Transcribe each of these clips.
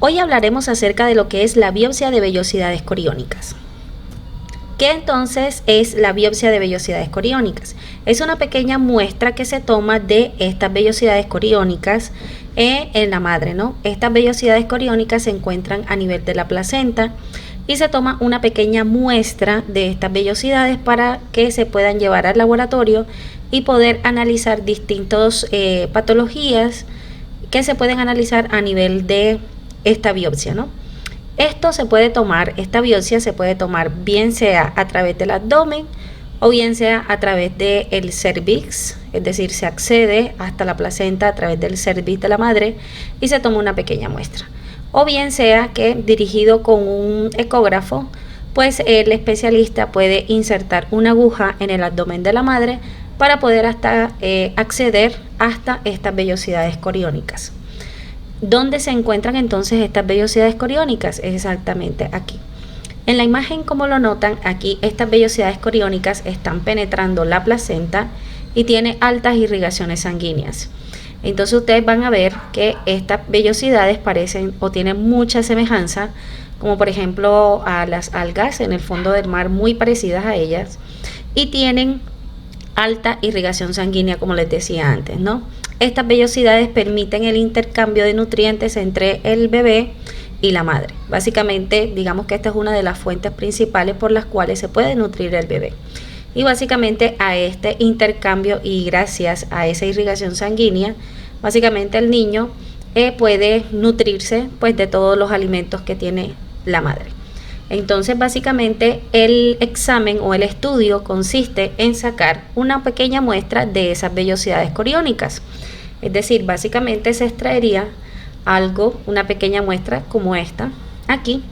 Hoy hablaremos acerca de lo que es la biopsia de vellosidades coriónicas. ¿Qué entonces es la biopsia de vellosidades coriónicas? Es una pequeña muestra que se toma de estas vellosidades coriónicas en la madre, ¿no? Estas vellosidades coriónicas se encuentran a nivel de la placenta y se toma una pequeña muestra de estas vellosidades para que se puedan llevar al laboratorio y poder analizar distintas patologías que se pueden analizar a nivel de esta biopsia, ¿no? Esta biopsia se puede tomar bien sea a través del abdomen o bien sea a través del cervix, es decir, se accede hasta la placenta a través del cervix de la madre y se toma una pequeña muestra. O bien sea que dirigido con un ecógrafo, pues el especialista puede insertar una aguja en el abdomen de la madre para poder acceder hasta estas vellosidades coriónicas. ¿Dónde se encuentran entonces estas vellosidades coriónicas? Es exactamente aquí. En la imagen, como lo notan, aquí estas vellosidades coriónicas están penetrando la placenta y tiene altas irrigaciones sanguíneas. Entonces ustedes van a ver que estas vellosidades parecen o tienen mucha semejanza, como por ejemplo a las algas en el fondo del mar, muy parecidas a ellas, y tienen alta irrigación sanguínea, como les decía antes, ¿no? Estas vellosidades permiten el intercambio de nutrientes entre el bebé y la madre. Básicamente, digamos que esta es una de las fuentes principales por las cuales se puede nutrir el bebé. Y básicamente a este intercambio y gracias a esa irrigación sanguínea, básicamente el niño puede nutrirse pues de todos los alimentos que tiene la madre. Entonces básicamente el examen o el estudio consiste en sacar una pequeña muestra de esas vellosidades coriónicas. Es decir, básicamente se extraería una pequeña muestra como esta, aquí,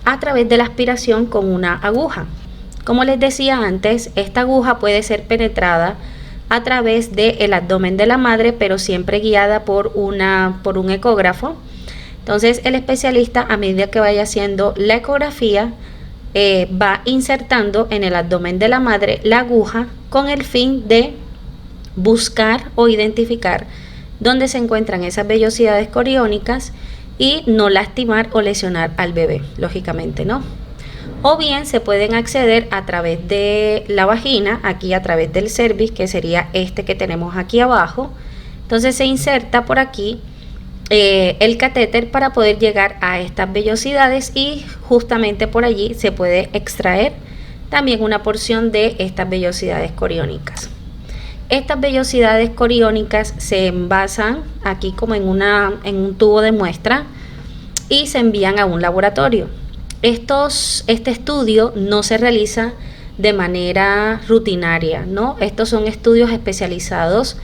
a través de la aspiración con una aguja. Como les decía antes, esta aguja puede ser penetrada a través del abdomen de la madre, pero siempre guiada por un ecógrafo. Entonces el especialista, a medida que vaya haciendo la ecografía, va insertando en el abdomen de la madre la aguja con el fin de buscar o identificar dónde se encuentran esas vellosidades coriónicas y no lastimar o lesionar al bebé, lógicamente, ¿no? O bien se pueden acceder a través de la vagina, aquí a través del cervix, que sería este que tenemos aquí abajo. Entonces se inserta por aquí el catéter para poder llegar a estas vellosidades y justamente por allí se puede extraer también una porción de estas vellosidades coriónicas. Estas vellosidades coriónicas se envasan aquí como en un tubo de muestra y se envían a un laboratorio. Este estudio no se realiza de manera rutinaria, ¿no? Estos son estudios especializados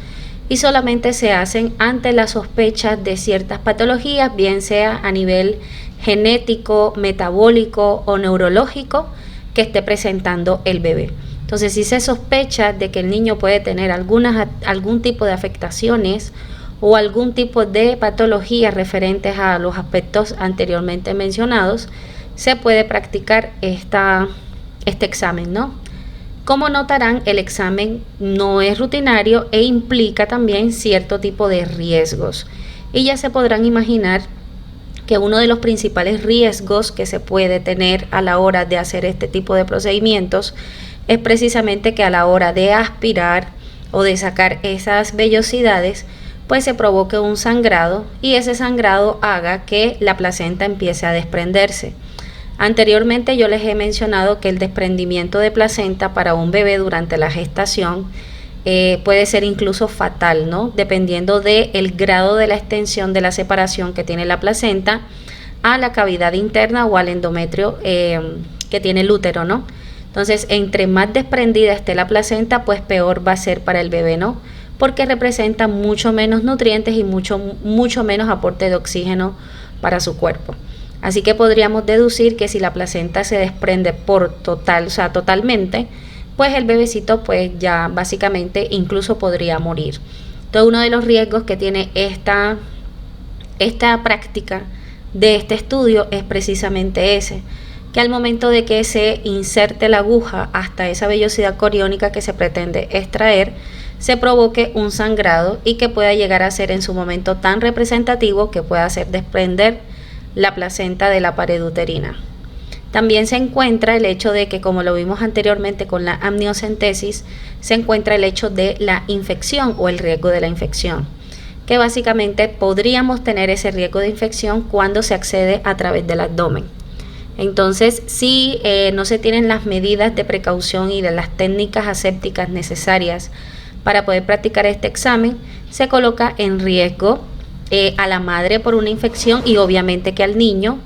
y solamente se hacen ante la sospecha de ciertas patologías, bien sea a nivel genético, metabólico o neurológico que esté presentando el bebé. Entonces, si se sospecha de que el niño puede tener algún tipo de afectaciones o algún tipo de patologías referentes a los aspectos anteriormente mencionados, se puede practicar este examen, ¿no? Como notarán, el examen no es rutinario e implica también cierto tipo de riesgos. Y ya se podrán imaginar que uno de los principales riesgos que se puede tener a la hora de hacer este tipo de procedimientos es precisamente que a la hora de aspirar o de sacar esas vellosidades, pues se provoque un sangrado y ese sangrado haga que la placenta empiece a desprenderse. Anteriormente yo les he mencionado que el desprendimiento de placenta para un bebé durante la gestación puede ser incluso fatal, ¿no? Dependiendo del grado de la extensión de la separación que tiene la placenta a la cavidad interna o al endometrio que tiene el útero, ¿no? Entonces, entre más desprendida esté la placenta, pues peor va a ser para el bebé, ¿no? Porque representa mucho menos nutrientes y mucho menos aporte de oxígeno para su cuerpo. Así que podríamos deducir que si la placenta se desprende totalmente, pues el bebecito pues ya básicamente incluso podría morir. Entonces uno de los riesgos que tiene esta práctica de este estudio es precisamente ese, que al momento de que se inserte la aguja hasta esa vellosidad coriónica que se pretende extraer, se provoque un sangrado y que pueda llegar a ser en su momento tan representativo que pueda hacer desprender la placenta de la pared uterina. También se encuentra el hecho de que, como lo vimos anteriormente con la amniocentesis, se encuentra el hecho de la infección o el riesgo de la infección, que básicamente podríamos tener ese riesgo de infección cuando se accede a través del abdomen. Entonces, si no se tienen las medidas de precaución y de las técnicas asépticas necesarias para poder practicar este examen, se coloca en riesgo a la madre por una infección y obviamente que al niño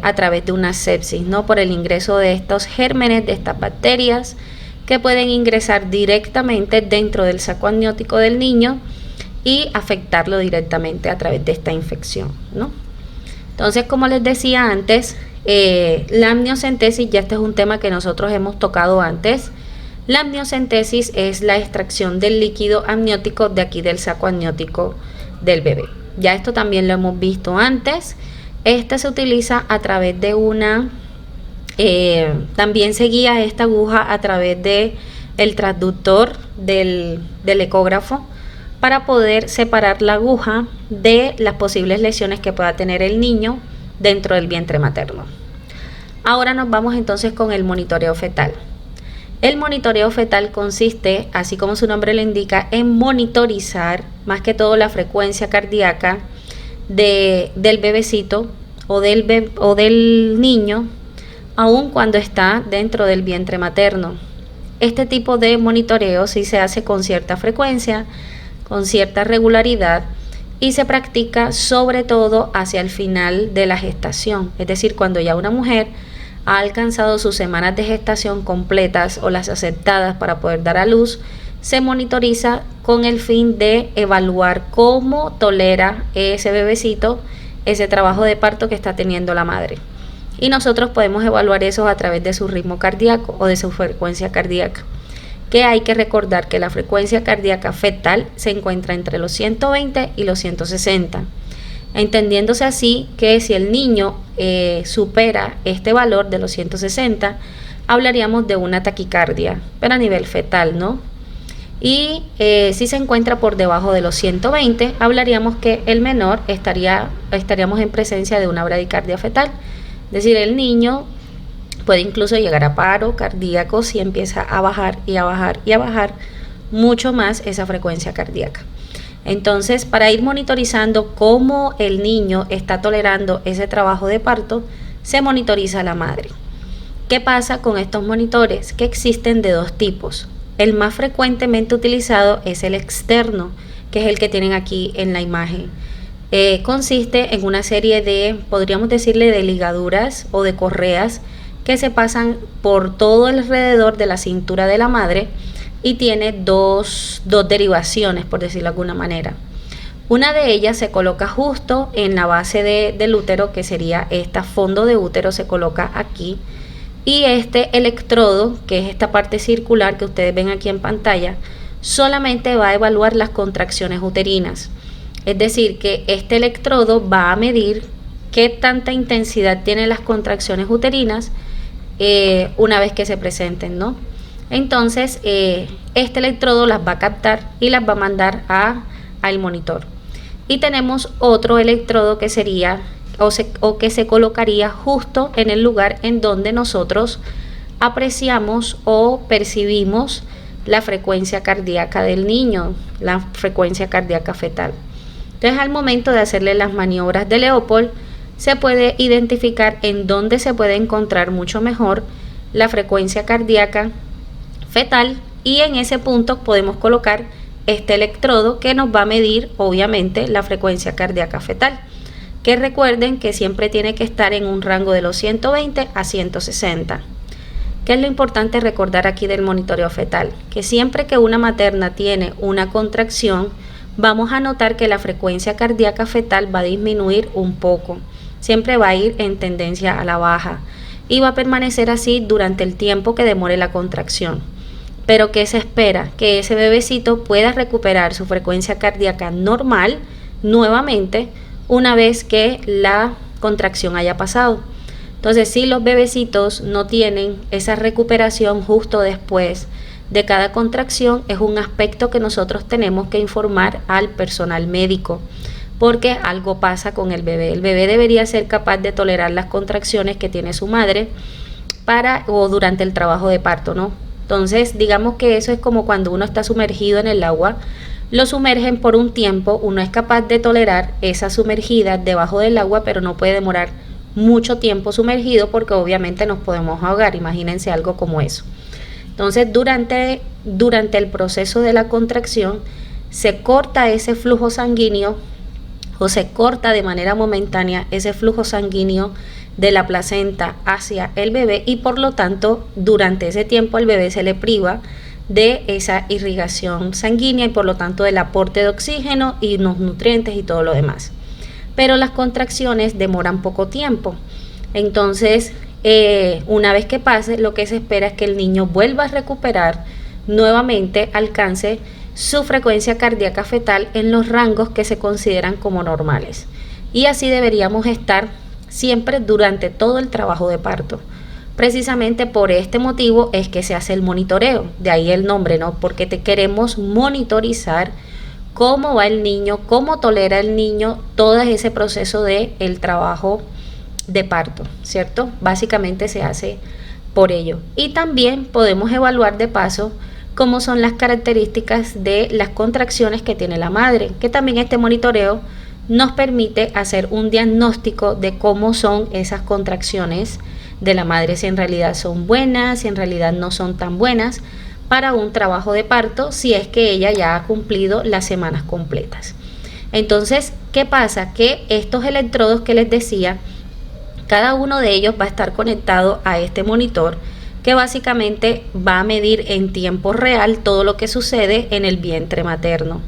a través de una sepsis, ¿no? Por el ingreso de estos gérmenes, de estas bacterias que pueden ingresar directamente dentro del saco amniótico del niño y afectarlo directamente a través de esta infección, ¿no? Entonces, como les decía antes, la amniocentesis, ya este es un tema que nosotros hemos tocado antes. La amniocentesis es la extracción del líquido amniótico de aquí del saco amniótico del bebé. Ya esto también lo hemos visto antes. Esta se utiliza a través de también se guía esta aguja a través de el transductor del ecógrafo para poder separar la aguja de las posibles lesiones que pueda tener el niño dentro del vientre materno. Ahora nos vamos entonces con el monitoreo fetal. El monitoreo fetal consiste, así como su nombre lo indica, en monitorizar más que todo la frecuencia cardíaca del bebecito o del niño, aun cuando está dentro del vientre materno. Este tipo de monitoreo sí se hace con cierta frecuencia, con cierta regularidad, y se practica sobre todo hacia el final de la gestación, es decir, cuando ya una mujer ha alcanzado sus semanas de gestación completas o las aceptadas para poder dar a luz, se monitoriza con el fin de evaluar cómo tolera ese bebecito ese trabajo de parto que está teniendo la madre. Y nosotros podemos evaluar eso a través de su ritmo cardíaco o de su frecuencia cardíaca, que hay que recordar que la frecuencia cardíaca fetal se encuentra entre los 120 y los 160, entendiéndose así que si el niño supera este valor de los 160, hablaríamos de una taquicardia, pero a nivel fetal, ¿no? Y si se encuentra por debajo de los 120, hablaríamos que el menor estaríamos en presencia de una bradicardia fetal, es decir, el niño puede incluso llegar a paro cardíaco si empieza a bajar y a bajar y a bajar mucho más esa frecuencia cardíaca. Entonces, para ir monitorizando cómo el niño está tolerando ese trabajo de parto, se monitoriza a la madre. ¿Qué pasa con estos monitores? Que existen de dos tipos. El más frecuentemente utilizado es el externo, que es el que tienen aquí en la imagen. Consiste en una serie de, podríamos decirle, de ligaduras o de correas que se pasan por todo alrededor de la cintura de la madre y tiene dos derivaciones, por decirlo de alguna manera. Una de ellas se coloca justo en la base del útero, que sería este fondo de útero, se coloca aquí, y este electrodo, que es esta parte circular que ustedes ven aquí en pantalla, solamente va a evaluar las contracciones uterinas. Es decir, que este electrodo va a medir qué tanta intensidad tienen las contracciones uterinas una vez que se presenten, ¿no? Entonces, este electrodo las va a captar y las va a mandar al monitor. Y tenemos otro electrodo que sería o que se colocaría justo en el lugar en donde nosotros apreciamos o percibimos la frecuencia cardíaca del niño, la frecuencia cardíaca fetal. Entonces, al momento de hacerle las maniobras de Leopold, se puede identificar en dónde se puede encontrar mucho mejor la frecuencia cardíaca fetal, y en ese punto podemos colocar este electrodo que nos va a medir obviamente la frecuencia cardíaca fetal, que recuerden que siempre tiene que estar en un rango de los 120 a 160. ¿Qué es lo importante recordar aquí del monitoreo fetal? Que siempre que una materna tiene una contracción, vamos a notar que la frecuencia cardíaca fetal va a disminuir un poco, siempre va a ir en tendencia a la baja y va a permanecer así durante el tiempo que demore la contracción. Pero ¿qué se espera? Que ese bebecito pueda recuperar su frecuencia cardíaca normal nuevamente una vez que la contracción haya pasado. Entonces, si los bebecitos no tienen esa recuperación justo después de cada contracción, es un aspecto que nosotros tenemos que informar al personal médico porque algo pasa con el bebé. El bebé debería ser capaz de tolerar las contracciones que tiene su madre durante el trabajo de parto, ¿no? Entonces, digamos que eso es como cuando uno está sumergido en el agua, lo sumergen por un tiempo, uno es capaz de tolerar esa sumergida debajo del agua, pero no puede demorar mucho tiempo sumergido porque obviamente nos podemos ahogar. Imagínense algo como eso. Entonces, durante el proceso de la contracción, se corta ese flujo sanguíneo o se corta de manera momentánea ese flujo sanguíneo de la placenta hacia el bebé y por lo tanto durante ese tiempo al bebé se le priva de esa irrigación sanguínea y por lo tanto del aporte de oxígeno y los nutrientes y todo lo demás. Pero las contracciones demoran poco tiempo. Entonces, una vez que pase, lo que se espera es que el niño vuelva a recuperar nuevamente, alcance su frecuencia cardíaca fetal en los rangos que se consideran como normales. Y así deberíamos estar siempre durante todo el trabajo de parto. Precisamente por este motivo es que se hace el monitoreo, de ahí el nombre, ¿no? Porque queremos monitorizar cómo va el niño, cómo tolera el niño todo ese proceso de el trabajo de parto, ¿cierto? Básicamente se hace por ello. Y también podemos evaluar de paso cómo son las características de las contracciones que tiene la madre, que también este monitoreo nos permite hacer un diagnóstico de cómo son esas contracciones de la madre, si en realidad son buenas, si en realidad no son tan buenas para un trabajo de parto, si es que ella ya ha cumplido las semanas completas. Entonces, ¿qué pasa? Que estos electrodos que les decía, cada uno de ellos va a estar conectado a este monitor que básicamente va a medir en tiempo real todo lo que sucede en el vientre materno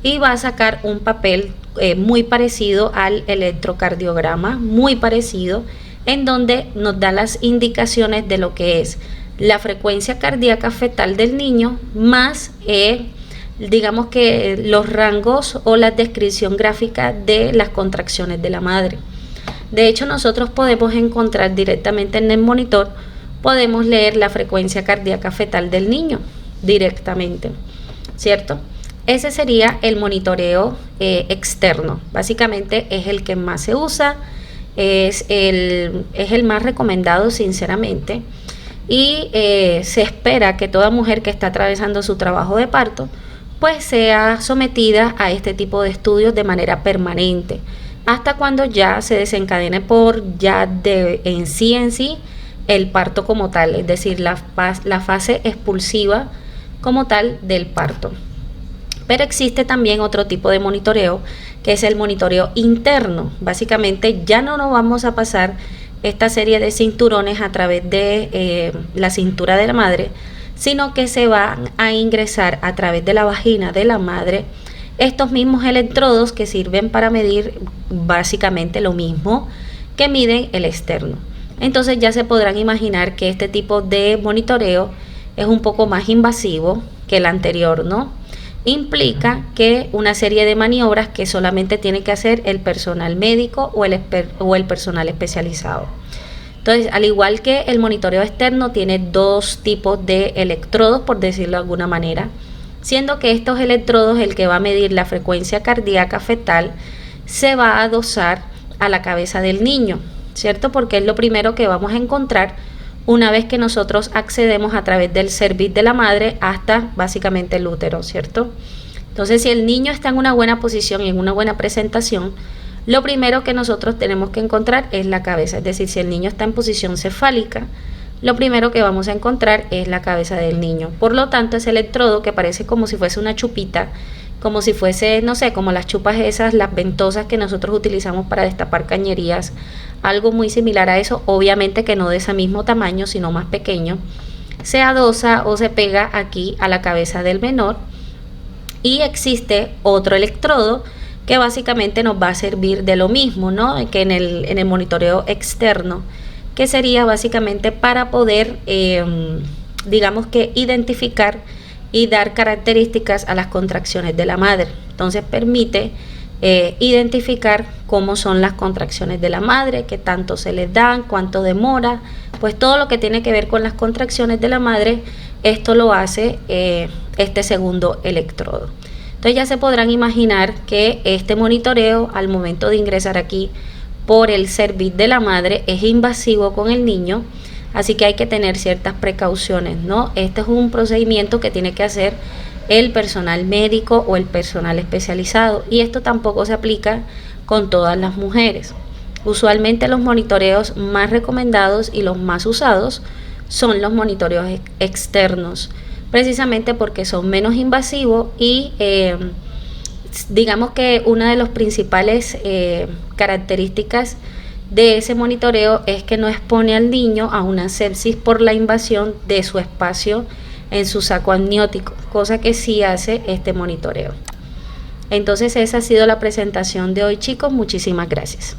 y va a sacar un papel muy parecido al electrocardiograma, muy parecido, en donde nos da las indicaciones de lo que es la frecuencia cardíaca fetal del niño más digamos que los rangos o la descripción gráfica de las contracciones de la madre. De hecho, nosotros podemos encontrar directamente en el monitor, podemos leer la frecuencia cardíaca fetal del niño directamente, ¿cierto? Ese sería el monitoreo externo. Básicamente es el que más se usa, es el más recomendado sinceramente y se espera que toda mujer que está atravesando su trabajo de parto pues sea sometida a este tipo de estudios de manera permanente hasta cuando ya se desencadene en sí el parto como tal, es decir, la fase expulsiva como tal del parto. Pero existe también otro tipo de monitoreo, que es el monitoreo interno. Básicamente ya no nos vamos a pasar esta serie de cinturones a través de la cintura de la madre, sino que se van a ingresar a través de la vagina de la madre estos mismos electrodos que sirven para medir básicamente lo mismo que miden el externo. Entonces ya se podrán imaginar que este tipo de monitoreo es un poco más invasivo que el anterior, ¿no? Implica que una serie de maniobras que solamente tiene que hacer el personal médico o el personal especializado. Entonces, al igual que el monitoreo externo, tiene dos tipos de electrodos, por decirlo de alguna manera, siendo que estos electrodos, el que va a medir la frecuencia cardíaca fetal, se va a dosar a la cabeza del niño, ¿cierto? Porque es lo primero que vamos a encontrar una vez que nosotros accedemos a través del cervix de la madre hasta básicamente el útero, ¿cierto? Entonces, si el niño está en una buena posición y en una buena presentación, lo primero que nosotros tenemos que encontrar es la cabeza. Es decir, si el niño está en posición cefálica, lo primero que vamos a encontrar es la cabeza del niño. Por lo tanto, ese electrodo que parece como si fuese una chupita, como si fuese, no sé, como las chupas esas, las ventosas que nosotros utilizamos para destapar cañerías, algo muy similar a eso, obviamente que no de ese mismo tamaño, sino más pequeño, se adosa o se pega aquí a la cabeza del menor. Y existe otro electrodo que básicamente nos va a servir de lo mismo, ¿no? Que en el monitoreo externo, que sería básicamente para poder, digamos que identificar y dar características a las contracciones de la madre. Entonces permite identificar cómo son las contracciones de la madre, qué tanto se les dan, cuánto demora, pues todo lo que tiene que ver con las contracciones de la madre, esto lo hace este segundo electrodo. Entonces ya se podrán imaginar que este monitoreo al momento de ingresar aquí por el cervix de la madre es invasivo con el niño, así que hay que tener ciertas precauciones, ¿no? Este es un procedimiento que tiene que hacer el personal médico o el personal especializado, y esto tampoco se aplica con todas las mujeres. Usualmente los monitoreos más recomendados y los más usados son los monitoreos externos, precisamente porque son menos invasivos y digamos que una de las principales características de ese monitoreo es que no expone al niño a una sepsis por la invasión de su espacio en su saco amniótico, cosa que sí hace este monitoreo. Entonces esa ha sido la presentación de hoy, chicos. Muchísimas gracias.